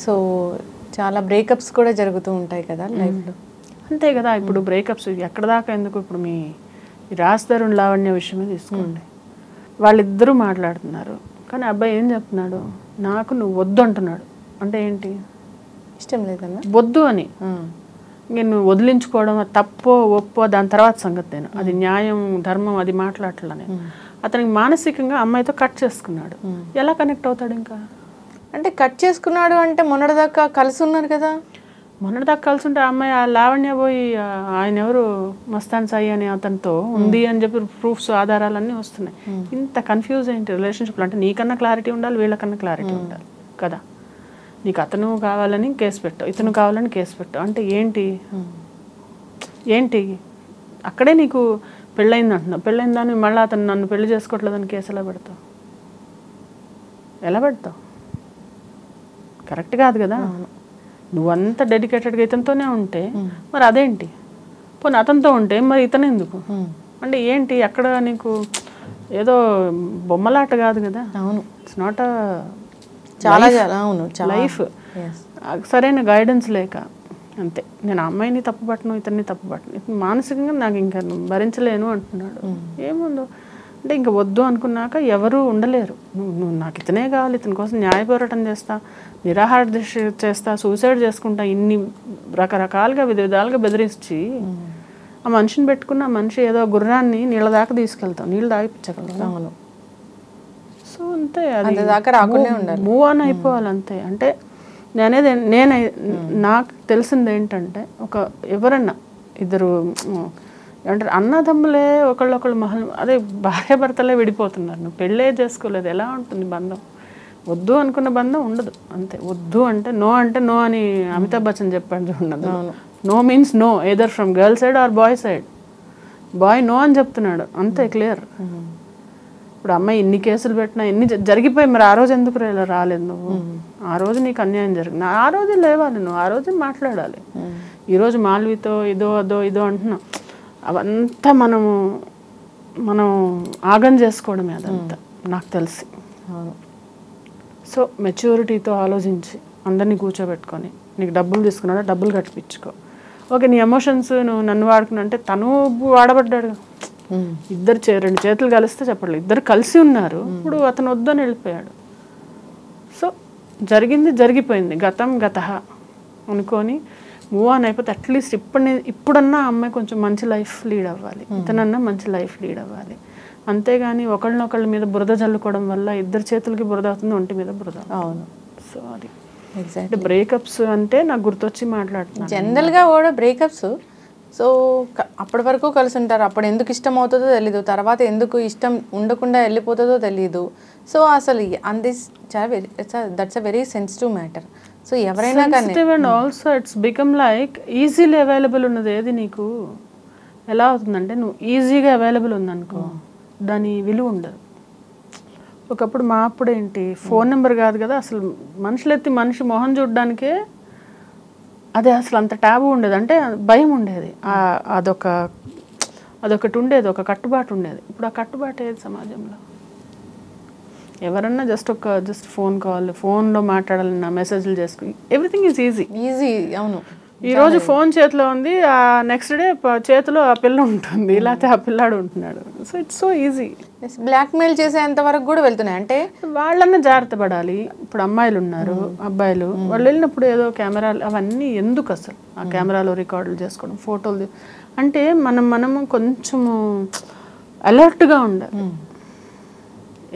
So చాలా breakups కూడా జరుగుతూ ఉంటాయి కదా లైఫ్లో. అంతే కదా. ఇప్పుడు బ్రేకప్స్ ఎక్కడ దాకా ఎందుకు, ఇప్పుడు మీ రాజ్ తరుణ్ లావణ్య విషయమే తీసుకోండి. వాళ్ళిద్దరూ మాట్లాడుతున్నారు, కానీ అబ్బాయి ఏం చెప్తున్నాడు, నాకు నువ్వు వద్దు అంటున్నాడు. అంటే ఏంటి, ఇష్టం లేదన్నా వద్దు అని. నేను వదిలించుకోవడం తప్పో ఒప్పో దాని తర్వాత సంగతి, నేను అది న్యాయం ధర్మం అది మాట్లాడలే. అతనికి మానసికంగా అమ్మాయితో కట్ చేసుకున్నాడు. ఎలా కనెక్ట్ అవుతాడు ఇంకా? అంటే కట్ చేసుకున్నాడు అంటే మొన్నటిదాకా కలిసి ఉన్నారు కదా. మొన్నటిదాకా కలిసి ఉంటే అమ్మాయి ఆ లావణ్య పోయి ఆయన ఎవరు మస్తాన్ సాయి అని అతనితో ఉంది అని చెప్పి ప్రూఫ్స్ ఆధారాలన్నీ వస్తున్నాయి. ఇంత కన్ఫ్యూజ్ ఏంటి రిలేషన్షిప్లో? అంటే నీకన్నా క్లారిటీ ఉండాలి, వీళ్ళకన్నా క్లారిటీ ఉండాలి కదా. నీకు అతను కావాలని కేసు పెట్టావు, ఇతను కావాలని కేసు పెట్టావు, అంటే ఏంటి ఏంటి అక్కడే నీకు పెళ్ళయింది అంటున్నావు. పెళ్ళయిందని మళ్ళీ అతను నన్ను పెళ్లి చేసుకోవట్లేదని కేసు ఎలా పెడతావు? ఎలా పెడతావు? కరెక్ట్ కాదు కదా. నువ్వంత డెడికేటెడ్గా ఇతనితోనే ఉంటే మరి అదేంటి? పోనీ అతనితో ఉంటే మరి ఇతను ఎందుకు? అంటే ఏంటి అక్కడ నీకు ఏదో బొమ్మలాట కాదు కదా. అవును, ఇట్స్ నాట్ అ చాలా చాలా అవును లైఫ్. సరైన గైడెన్స్ లేక అంతే. నేను అమ్మాయిని తప్పుపట్టను, ఇతన్ని తప్పుపట్టను. ఇతను మానసికంగా నాకు ఇంకా భరించలేను అంటున్నాడు. ఏముందో అంటే ఇంకా వద్దు అనుకున్నాక ఎవరు ఉండలేరు. నువ్వు నాకు ఇతనే కావాలి, ఇతని కోసం న్యాయ పోరాటం చేస్తా, నిరాహార దీక్ష చేస్తా, సూసైడ్ చేసుకుంటా, ఇన్ని రకరకాలుగా విధాలుగా బెదిరించి ఆ మనిషిని పెట్టుకున్న ఆ మనిషి ఏదో గుర్రాన్ని నీళ్ళ దాకా తీసుకెళ్తాం, నీళ్ళు తాగిపించగలుగుతాం. అవును. సో అంతే, అది మూవ్ ఆన్ అయిపోవాలి అంతే. అంటే నేను నాకు తెలిసింది ఏంటంటే, ఎవరన్నా ఇద్దరు ఏమంటారు అన్నదమ్ములే ఒకళ్ళొకళ్ళు అదే భార్య భర్తలే విడిపోతున్నారు. నువ్వు పెళ్ళే చేసుకోలేదు, ఎలా ఉంటుంది బంధం? వద్దు అనుకున్న బంధం ఉండదు అంతే. వద్దు అంటే నో అని అమితాబ్ బచ్చన్ చెప్పాడు చూడండి. No means no, either from girl side or boy side. Boy no అని చెప్తున్నాడు అంతే, క్లియర్. ఇప్పుడు అమ్మాయి ఇన్ని కేసులు పెట్టినా ఎన్ని జరిగిపోయి, మరి ఆ రోజు ఎందుకు రాలేదు నువ్వు? ఆ రోజు నీకు అన్యాయం జరిగింది, ఆ రోజే లేవాలి నువ్వు, ఆ రోజే మాట్లాడాలి. ఈరోజు మాల్వితో ఇదో అంటున్నాం, అవంతా మనం ఆగం చేసుకోవడమే అదంతా నాకు తెలిసి. సో మెచ్యూరిటీతో ఆలోచించి అందరినీ కూర్చోబెట్టుకొని, నీకు డబ్బులు తీసుకున్నాడా డబ్బులు కట్టిపించుకో. ఓకే, నీ ఎమోషన్స్ నువ్వు నన్ను వాడుకున్నా అంటే తను వాడబడ్డాడు. ఇద్దరు రెండు చేతులు కలిస్తే చెప్పట్లేదు, ఇద్దరు కలిసి ఉన్నారు. ఇప్పుడు అతను వద్దని వెళ్ళిపోయాడు. సో జరిగింది జరిగిపోయింది, గతం గతః అనుకొని మూవ్ ఆన్ అయిపోతే అట్లీస్ట్ ఇప్పుడన్నా అమ్మాయి కొంచెం మంచి లైఫ్ లీడ్ అవ్వాలి, ఇతనన్నా మంచి లైఫ్ లీడ్ అవ్వాలి. అంతేగాని ఒకళ్ళ మీద బురద చల్లుకోవడం వల్ల ఇద్దరు చేతులకి బురద అవుతుంది, ఒంటి మీద బురద. అవును. సో అది ఎగ్జాక్ట్లీ బ్రేకప్స్ అంటే నాకు గుర్తొచ్చి మాట్లాడుతున్నాను. జనరల్గా కూడా బ్రేకప్స్ సో అప్పటి వరకు కలిసి ఉంటారు, అప్పుడు ఎందుకు ఇష్టం అవుతుందో తెలీదు, తర్వాత ఎందుకు ఇష్టం ఉండకుండా వెళ్ళిపోతుందో తెలీదు. సో అసలు that's a very sensitive matter. So ఎవరైనా కానీ also it's become like easily available ఉన్నది ఏది నీకు ఎలా అవుతుందంటే, నువ్వు ఈజీగా అవైలబుల్ ఉందనుకో దాని విలువ ఉండదు. ఒకప్పుడు మా అప్పుడు ఏంటి, ఫోన్ నెంబర్ కాదు కదా అసలు, మనుషులు ఎత్తి మనిషి మొహం చూడడానికే అదే అసలు అంత ట్యాబు ఉండేది, అంటే భయం ఉండేది. అదొకటి ఉండేది, ఒక కట్టుబాటు ఉండేది. ఇప్పుడు ఆ కట్టుబాటు ఏది సమాజంలో? ఎవరన్నా జస్ట్ ఫోన్ కాల్, ఫోన్లో మాట్లాడాలన్నా మెసేజ్లు చేసుకుని ఎవ్రీథింగ్ ఈజ్ ఈజీ. అవును, ఈరోజు ఫోన్ చేతిలో ఉంది, ఆ నెక్స్ట్ డే చేతిలో ఆ పిల్ల ఉంటుంది, లేకపోతే ఆ పిల్లాడు ఉంటున్నాడు. So it's so easy. Blackmail చేసేంత వరకు కూడా వెళ్తున్నాయి. అంటే వాళ్ళన్నా జాగ్రత్త పడాలి. ఇప్పుడు అమ్మాయిలు ఉన్నారు, అబ్బాయిలు, వాళ్ళు వెళ్ళినప్పుడు ఏదో కెమెరాలు అవన్నీ ఎందుకు అసలు ఆ కెమెరాలో రికార్డులు చేసుకోవడం, ఫోటోలు అంటే మనము కొంచెము అలర్ట్గా ఉండాలి.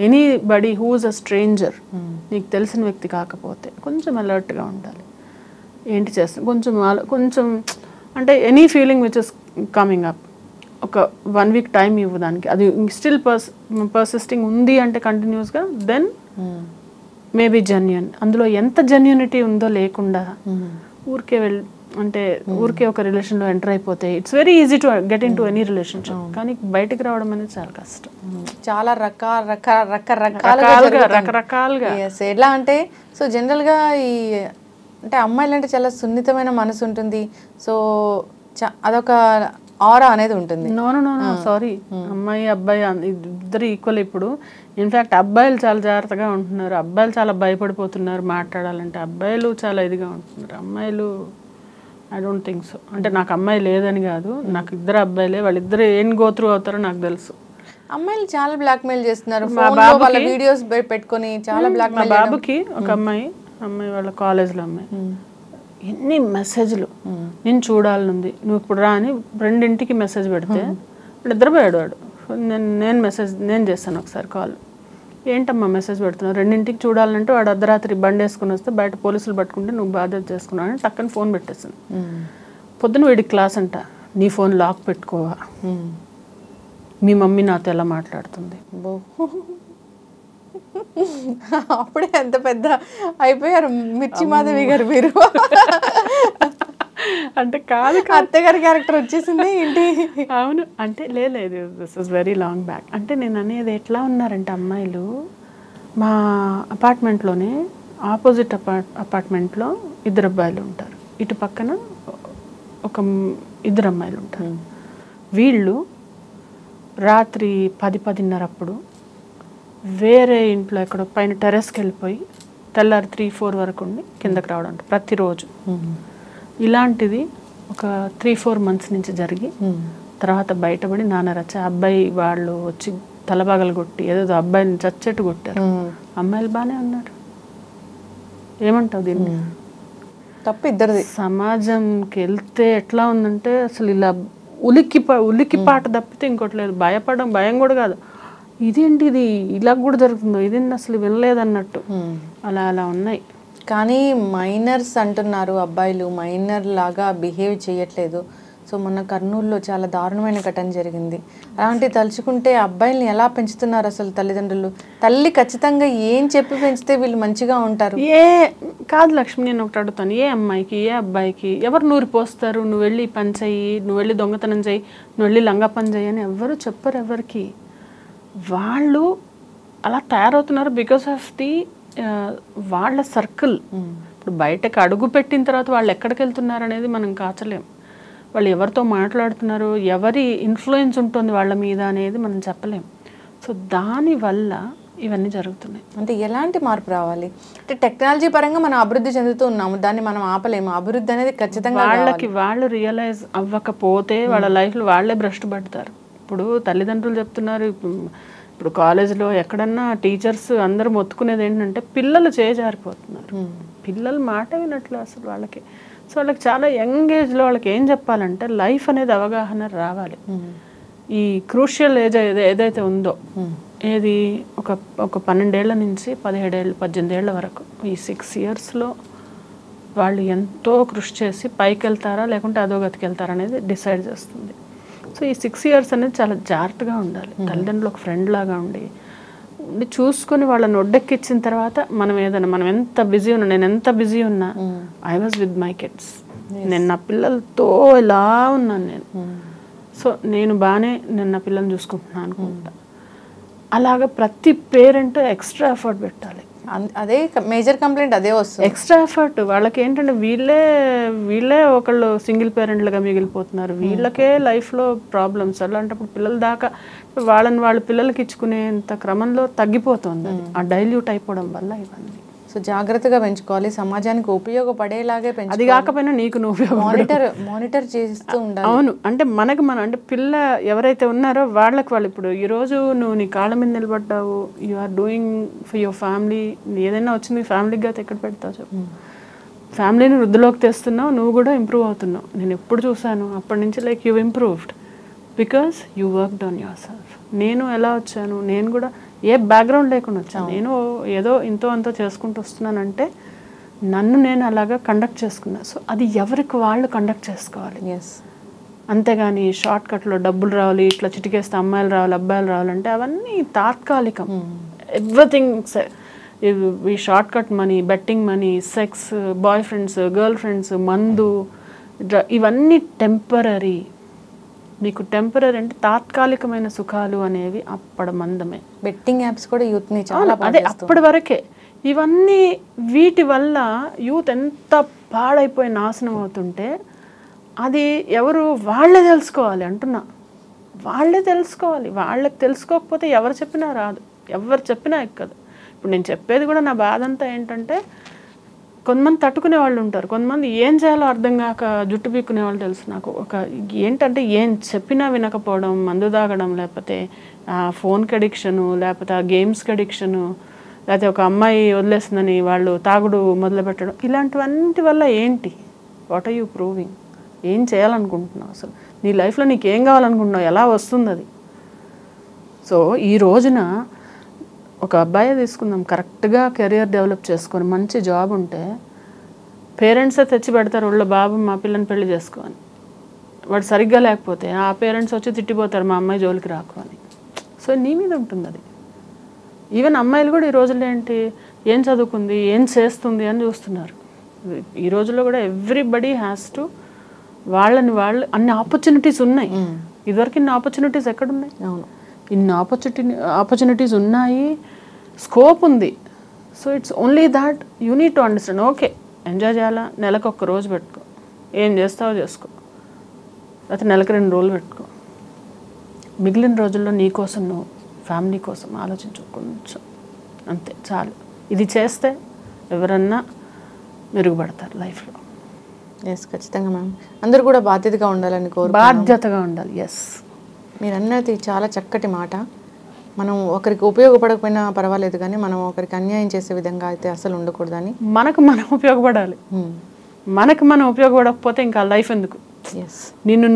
ఎనీబడి హూజ్ అ స్ట్రేంజర్, నీకు తెలిసిన వ్యక్తి కాకపోతే కొంచెం అలర్ట్గా ఉండాలి. ఏంటి చేస్తాం కొంచెం అంటే any feeling which is coming up, ఒక 1 వీక్ టైం ఇవ్వు దానికి. అది స్టిల్ పర్సిస్టింగ్ ఉంది అంటే కంటిన్యూస్గా, దెన్ మేబీ జెన్యూన్. అందులో ఎంత జెన్యూనిటీ ఉందో లేకుండా ఊరికే ఒక రిలేషన్లో ఎంటర్ అయిపోతే it's very easy to get in to any relationship. కానీ బయటకు రావడం అనేది చాలా కష్టం. చాలా రకరకాలుగా ఎలా అంటే, సో జనరల్గా అంటే అమ్మాయిలు అంటే చాలా సున్నితమైన మనసు ఉంటుంది. సో అదొక ఆరా అనేది ఉంటుంది. నో సారీ, అమ్మాయి అబ్బాయి ఇద్దరు ఈక్వల్. ఇప్పుడు ఇన్ఫ్యాక్ట్ అబ్బాయిలు చాలా జాగ్రత్తగా ఉంటున్నారు, అబ్బాయిలు చాలా భయపడిపోతున్నారు మాట్లాడాలంటే, అబ్బాయిలు చాలా ఇదిగా ఉంటున్నారు. అమ్మాయిలు ఐ డోంట్ థింక్ సో. అంటే నాకు అమ్మాయి లేదని కాదు, నాకు ఇద్దరు అబ్బాయిలే, వాళ్ళిద్దరు ఏం గో త్రూ అవుతారో నాకు తెలుసు. అమ్మాయిలు చాలా బ్లాక్మెయిల్ చేస్తున్నారు, వాళ్ళ వీడియోస్ పెట్టుకొని చాలా బ్లాక్మెయిల్. మా బాబుకి ఒక అమ్మాయి వాళ్ళ కాలేజ్లో అమ్మాయి ఎన్ని మెసేజ్లు, నేను చూడాలనుంది, నువ్వు ఇప్పుడు రా అని 2ంటికి మెసేజ్ పెడితే నిద్రపోయాడు వాడు. నేను చేస్తాను ఒకసారి కాల్, ఏంటమ్మా మెసేజ్ పెడుతున్నావు, 2ంటికి చూడాలంటే వాడు అర్ధరాత్రి బండి వేసుకుని వస్తే బయట పోలీసులు పట్టుకుంటే నువ్వు బాధ్యత చేసుకున్నావు అని టక్కని ఫోన్ పెట్టేసాను. పొద్దున వీడికి క్లాస్ అంట, నీ ఫోన్ లాక్ పెట్టుకోవా, మీ మమ్మీ నాతో ఎలా మాట్లాడుతుంది. అప్పుడే ఎంత పెద్ద అయిపోయారు మిర్చి మాధవి గారు మీరు. అంటే కాదు, అత్తగారి క్యారెక్టర్ వచ్చేసింది ఏంటి? అవును, అంటే లేదు, this is very long back. అంటే నేను అనేది ఎట్లా ఉన్నారంటే అమ్మాయిలు, మా అపార్ట్మెంట్లోనే ఆపోజిట్ అపార్ట్మెంట్లో 2 అబ్బాయిలు ఉంటారు, ఇటు పక్కన ఒక 2 అమ్మాయిలు ఉంటారు. వీళ్ళు రాత్రి 10-10:30 అప్పుడు వేరే ఇంట్లో ఎక్కడో పైన టెర్రస్కి వెళ్ళిపోయి తెల్లారి 3-4 వరకు ఉండి కిందకి రావడం ప్రతిరోజు. ఇలాంటిది ఒక 3-4 months నుంచి జరిగి తర్వాత బయటపడి నాన్నరచ్చ అబ్బాయి వాళ్ళు వచ్చి తలబాగలు కొట్టి ఏదో అబ్బాయిని చచ్చెట్టు కొట్టారు. అమ్మాయిలు బాగానే ఉన్నారు. ఏమంటావు దీన్ని? తప్పు ఇద్దరిది. సమాజంకి వెళ్తే ఎట్లా ఉందంటే అసలు ఇలా ఉలిక్కిపాట తప్పితే ఇంకోటి లేదు. భయం కూడా కాదు, ఇదేంటి ఇది ఇలా కూడా జరుగుతుందో, ఇదేంటి అసలు వినలేదన్నట్టు అలా ఉన్నాయి. కానీ మైనర్స్ అంటున్నారు, అబ్బాయిలు మైనర్ లాగా బిహేవ్ చేయట్లేదు. సో మొన్న కర్నూలులో చాలా దారుణమైన ఘటన జరిగింది. అలాంటి తలుచుకుంటే అబ్బాయిల్ని ఎలా పెంచుతున్నారు అసలు తల్లిదండ్రులు? తల్లి ఖచ్చితంగా ఏం చెప్పి పెంచితే వీళ్ళు మంచిగా ఉంటారు? కాదు లక్ష్మి, నేను ఒకటి అడుగుతాను, ఏ అమ్మాయికి ఏ అబ్బాయికి ఎవరు నూరి పోస్తారు, నువ్వు వెళ్ళి పని చెయ్యి, నువ్వు వెళ్ళి దొంగతనం చెయ్యి, నువ్వు వెళ్ళి లంగా పని చెయ్యి అని ఎవరు చెప్పరు ఎవరికి. వాళ్ళు అలా తయారవుతున్నారు బికాస్ ఆఫ్ ది వాళ్ళ సర్కిల్. ఇప్పుడు బయటకు అడుగు పెట్టిన తర్వాత వాళ్ళు ఎక్కడికి వెళ్తున్నారు అనేది మనం కాచలేం. వాళ్ళు ఎవరితో మాట్లాడుతున్నారు, ఎవరి ఇన్ఫ్లుయెన్స్ ఉంటుంది వాళ్ళ మీద అనేది మనం చెప్పలేం. సో దానివల్ల ఇవన్నీ జరుగుతున్నాయి. అంటే ఎలాంటి మార్పు రావాలి? అంటే టెక్నాలజీ పరంగా మనం అభివృద్ధి చెందుతూ ఉన్నాము, దాన్ని మనం ఆపలేము. అభివృద్ధి అనేది ఖచ్చితంగా వాళ్ళు రియలైజ్ అవ్వకపోతే వాళ్ళ లైఫ్లో వాళ్ళే భ్రష్టు పడతారు. ఇప్పుడు తల్లిదండ్రులు చెప్తున్నారు, ఇప్పుడు కాలేజ్లో ఎక్కడన్నా టీచర్స్ అందరూ మొత్తుకునేది ఏంటంటే పిల్లలు చేజారిపోతున్నారు, పిల్లలు మాట వినట్లు అసలు వాళ్ళకి. సో వాళ్ళకి చాలా యంగ్ ఏజ్లో వాళ్ళకి ఏం చెప్పాలంటే లైఫ్ అనేది అవగాహన రావాలి. ఈ క్రూషియల్ ఏజ్ ఏదైతే ఉందో, ఏది ఒక 12 ఏళ్ల నుంచి 17 ఏళ్ళు 18 ఏళ్ల వరకు, ఈ 6 yearsలో వాళ్ళు ఎంతో కృషి చేసి పైకి వెళ్తారా లేకుంటే అధోగతికి వెళ్తారా అనేది డిసైడ్ చేస్తుంది. సో ఈ 6 years అనేది చాలా జాగ్రత్తగా ఉండాలి. తల్లిదండ్రులు ఒక ఫ్రెండ్ లాగా ఉండి చూసుకొని వాళ్ళని ఒడ్డెక్కిచ్చిన తర్వాత మనం ఎంత బిజీ ఉన్నా, నేను ఎంత బిజీ ఉన్నా, I was with my kids, నేను నా పిల్లలతో ఇలా ఉన్నాను నేను. సో నేను నా పిల్లల్ని చూసుకుంటున్నాను అనుకుంటా. అలాగా ప్రతి పేరెంట్ ఎక్స్ట్రా ఎఫర్ట్ పెట్టాలి. అదే మేజర్ కంప్లైంట్ అదే వస్తుంది, ఎక్స్ట్రా ఎఫర్ట్. వాళ్ళకి ఏంటంటే వీళ్ళే ఒకళ్ళు సింగిల్ పేరెంట్లుగా మిగిలిపోతున్నారు, వీళ్ళకే లైఫ్లో ప్రాబ్లమ్స్. అలాంటప్పుడు పిల్లల దాకా వాళ్ళ పిల్లలకి ఇచ్చుకునేంత క్రమంలో తగ్గిపోతుంది, ఆ డైల్యూట్ అయిపోవడం వల్ల ఇవన్నీ. సో జాగ్రత్తగా పెంచుకోవాలి, సమాజానికి ఉపయోగపడేలాగే పెంచుకోవాలి. అది కాకపోయినా నీకు నువ్వు మానిటర్ చేస్తూ ఉండాలి. అవును, అంటే అంటే పిల్ల ఎవరైతే ఉన్నారో వాళ్ళకి వాళ్ళు ఇప్పుడు ఈరోజు నువ్వు నీ కాళ్ళ మీద నిలబడ్డావు, you are doing for your family, ఏదైనా వచ్చింది ఫ్యామిలీకి అయితే ఎక్కడ పెడతావు చెప్పు. ఫ్యామిలీని వృద్ధిలోకి తెస్తున్నావు, నువ్వు కూడా ఇంప్రూవ్ అవుతున్నావు. నేను ఎప్పుడు చూసాను అప్పటి నుంచి like you improved because you worked on your self. నేను ఎలా వచ్చాను, నేను కూడా ఏ బ్యాక్గ్రౌండ్ లేకుండా వచ్చాను, నేను ఏదో ఇంతో అంతో చేసుకుంటూ వస్తున్నానంటే నన్ను నేను అలాగా కండక్ట్ చేసుకున్నా. సో అది ఎవరికి వాళ్ళు కండక్ట్ చేసుకోవాలి. అంతేగాని షార్ట్ కట్లో డబ్బులు రావాలి, ఇట్లా చిటికేస్తే అమ్మాయిలు రావాలి అబ్బాయిలు రావాలంటే అవన్నీ తాత్కాలికం. ఎవ్రీథింగ్ ఈ short cut money, betting money, sex, boy friends, girl friends, మందు, ఇవన్నీ టెంపరీ. మీకు టెంపరీ అంటే తాత్కాలికమైన సుఖాలు అనేవి అప్పటి మందమే. బెట్టింగ్ యాప్స్ కూడా యూత్ని చాలా అదే అప్పటి వరకే. ఇవన్నీ వీటి వల్ల యూత్ ఎంత పాడైపోయి నాశనం అవుతుంటే అది ఎవరు వాళ్ళే తెలుసుకోవాలి అంటున్నా, వాళ్ళే తెలుసుకోవాలి. వాళ్ళకి తెలుసుకోకపోతే ఎవరు చెప్పినా రాదు, ఎవరు చెప్పినా ఎక్కదు. ఇప్పుడు నేను చెప్పేది కూడా నా బాధ అంతా ఏంటంటే, కొంతమంది తట్టుకునే వాళ్ళు ఉంటారు, కొంతమంది ఏం చేయాలో అర్థం కాక జుట్టు పీక్కునే వాళ్ళు తెలుసు నాకు. ఒక ఏంటంటే ఏం చెప్పినా వినకపోవడం, మందు తాగడం, లేకపోతే ఫోన్కి అడిక్షను, లేకపోతే ఆ గేమ్స్కి అడిక్షను, లేకపోతే ఒక అమ్మాయి వదిలేస్తుందని వాళ్ళు తాగుడు మొదలుపెట్టడం, ఇలాంటివన్నిటి వల్ల ఏంటి? What are you proving? ఏం చేయాలనుకుంటున్నావు అసలు? నీ లైఫ్లో నీకు ఏం కావాలనుకుంటున్నావు? ఎలా వస్తుంది అది? సో ఈ రోజున ఒక అబ్బాయి తీసుకుందాం, కరెక్ట్గా కెరియర్ డెవలప్ చేసుకొని మంచి జాబ్ ఉంటే పేరెంట్సే తెచ్చి పెడతారు వాళ్ళ బాబు మా పిల్లని పెళ్లి చేసుకో అని. వాడు సరిగ్గా లేకపోతే ఆ పేరెంట్స్ వచ్చి తిట్టిపోతారు మా అమ్మాయి జోలికి రాకు అని. సో నీ మీద ఉంటుంది అది. ఈవెన్ అమ్మాయిలు కూడా ఈ రోజుల్లో ఏంటి, ఏం చదువుకుంది, ఏం చేస్తుంది అని చూస్తున్నారు. ఈ రోజుల్లో కూడా ఎవ్రీబడి హ్యాస్ టు వాళ్ళని వాళ్ళు అన్ని ఆపర్చునిటీస్ ఉన్నాయి. ఇదివరకు ఇన్ని ఆపర్చునిటీస్ ఎక్కడున్నాయి? అవును, ఇన్ని ఆపర్చునిటీస్ ఉన్నాయి, స్కోప్ ఉంది. So it's only that you need to understand. Okay, enjoy చేయాలా, నెలకు 1 రోజు పెట్టుకో, ఏం చేస్తావో చేసుకో, లేకపోతే నెలకు 2 రోజులు పెట్టుకో. మిగిలిన రోజుల్లో నీ కోసం నువ్వు ఫ్యామిలీ కోసం ఆలోచించు కొంచెం, అంతే చాలు. ఇది చేస్తే ఎవరన్నా మెరుగుపడతారు లైఫ్లో. ఎస్, ఖచ్చితంగా మ్యామ్. అందరూ కూడా బాధ్యతగా ఉండాలని బాధ్యతగా ఉండాలి. ఎస్, మీరు అన్నది చాలా చక్కటి మాట. మనం ఒకరికి ఉపయోగపడకపోయినా పర్వాలేదు, కానీ మనం ఒకరికి అన్యాయం చేసే విధంగా అయితే అసలు ఉండకూడదని. మనకు మనం ఉపయోగపడాలి. మనకు మనం ఉపయోగపడకపోతే ఇంకా లైఫ్ ఎందుకు? ఎస్, నిన్ను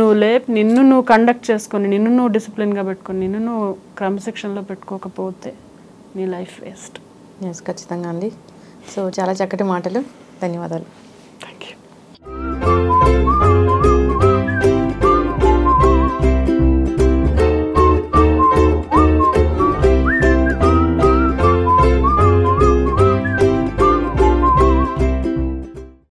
నువ్వు కండక్ట్ చేసుకొని, నిన్ను నువ్వు డిసిప్లిన్గా పెట్టుకొని, నిన్ను నువ్వు క్రమశిక్షణలో పెట్టుకోకపోతే నీ లైఫ్ వేస్ట్. ఎస్, ఖచ్చితంగా అండి. సో చాలా చక్కటి మాటలు, ధన్యవాదాలు. Thank you.